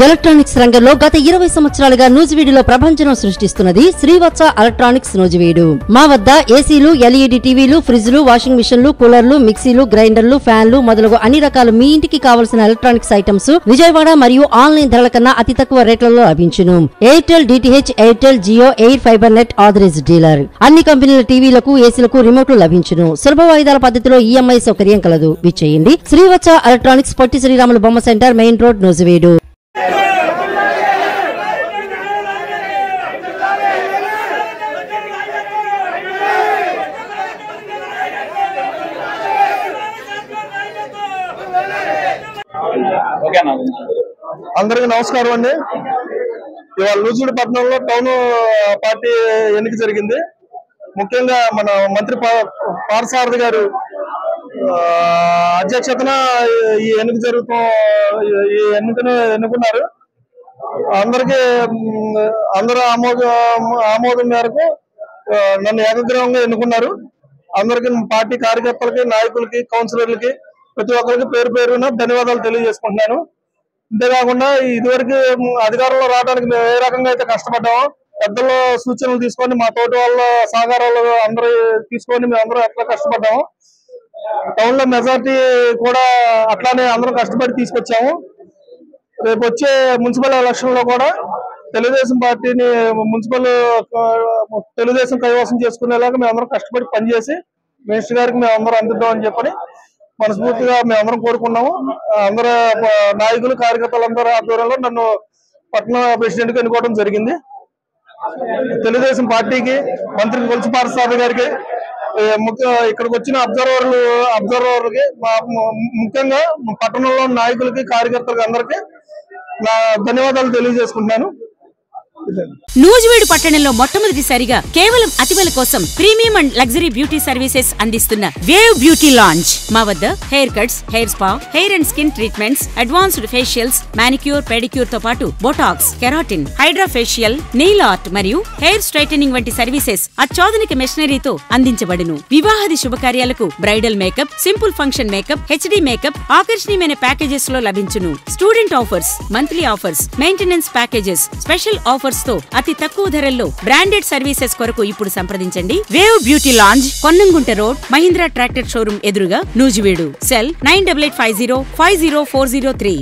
Electronics రంగంలో గత 20 సంవత్సరాలుగా నూజివీడులో ప్రపంచం సృష్టిస్తున్నది శ్రీవత్స ఎలక్ట్రానిక్స్ నూజివీడు. మా వద్ద ఏసీలు, ఎల్ఈడి టీవీలు, ఫ్రిడ్జ్లు, వాషింగ్ మిషన్లు, కూలర్లు, మిక్సీలు, గ్రైండర్లు, ఫ్యాన్లు మొదలగు అన్ని రకాల మీ ఇంటికి కావలసిన ఎలక్ట్రానిక్స్ ఐటమ్స్ విజయవాడ మరియు ఆన్లైన్ ధరల కన్నా అతి తక్కువ రేట్లలో లభించును. Airtel DTH, Airtel, Jio, air fibre net authorised dealer. అన్ని కంపెనీల టీవీలకు, ఏసీలకు రిమోట్లు లభించును. సులభ వాయిదాల పద్ధతిలో ఈఎంఐ సౌకర్యం కలదు. విచ్చేయండి శ్రీవత్స ఎలక్ట్రానిక్స్, పొట్టి శ్రీరాములు బొమ్మ సెంటర్, మెయిన్ రోడ్, నూజివీడు. అందరికి నమస్కారం అండి. ఇవాళ నూజివీడు పట్టణంలో టౌన్ పార్టీ ఎన్నిక జరిగింది. ముఖ్యంగా మన మంత్రి పార్థసారథి గారు అధ్యక్షతన ఈ ఎన్నికను ఎన్నుకున్నారు. అందరూ ఆమోదం మేరకు నన్ను ఏకగ్రీవంగా ఎన్నుకున్నారు. అందరికి పార్టీ కార్యకర్తలకి, నాయకులకి, కౌన్సిలర్లకి, ప్రతి ఒక్కరికి పేరు పేరున ధన్యవాదాలు తెలియజేసుకుంటున్నాను. అంతేకాకుండా ఇదివరకు అధికారంలో రావడానికి మేము ఏ రకంగా అయితే కష్టపడ్డామో, పెద్దల సూచనలు తీసుకొని, మా తోటి వాళ్ళ సహకారాలు అందరూ తీసుకొని మేము అందరూ ఎట్లా కష్టపడ్డాము, టౌన్ లో మెజార్టీ కూడా అట్లానే అందరం కష్టపడి తీసుకొచ్చాము. రేపు వచ్చే మున్సిపల్ ఎలక్షన్ లో కూడా తెలుగుదేశం పార్టీని తెలుగుదేశం కైవసం చేసుకునేలాగా మేము అందరం కష్టపడి పనిచేసి మినిస్టర్ గారికి మేము అందరం అందిద్దామని చెప్పని మనస్ఫూర్తిగా మేము అందరం కోరుకున్నాము. అందరూ నాయకులు, కార్యకర్తలు అందరూ ఆధ్వర్యంలో నన్ను పట్టణ ప్రెసిడెంట్ గా ఎన్నుకోవడం జరిగింది. తెలుగుదేశం పార్టీకి, మంత్రి కొలుసు పార్థసారథి గారికి, ఇక్కడికి వచ్చిన అబ్జర్వర్లకి, ముఖ్యంగా పట్టణంలో నాయకులకి, కార్యకర్తలకి అందరికీ నా ధన్యవాదాలు తెలియజేసుకుంటున్నాను. నూజివీడు పట్టణంలో మొట్టమొదటిసారిగా కేవలం అతివల కోసం premium and luxury beauty services అందిస్తున్న వేవ్ బ్యూటీ లాంజ్. మా వద్ద hair cuts, hair spa, hair and skin treatments, advanced facials, manicure, pedicure తో పాటు Botox, keratin, hydra facial, nail art మరియు హెయిర్ స్ట్రైటనింగ్ వంటి సర్వీసెస్ అత్యాధునిక మెషినరీతో అందించబడును. వివాహాది శుభకార్యాలకు bridal makeup, simple function makeup, HD makeup ఆకర్షణీయమైన ప్యాకేజెస్ లో లభించును. Student offers, monthly offers, maintenance packages, special offers తో అతి తక్కువ ధరల్లో బ్రాండెడ్ సర్వీసెస్ కొరకు ఇప్పుడు సంప్రదించండి. Wave beauty lounge, Konnangunta road, Mahindra tractor showroom ఎదురుగా, నూజివీడు. సెల్ 9885050403.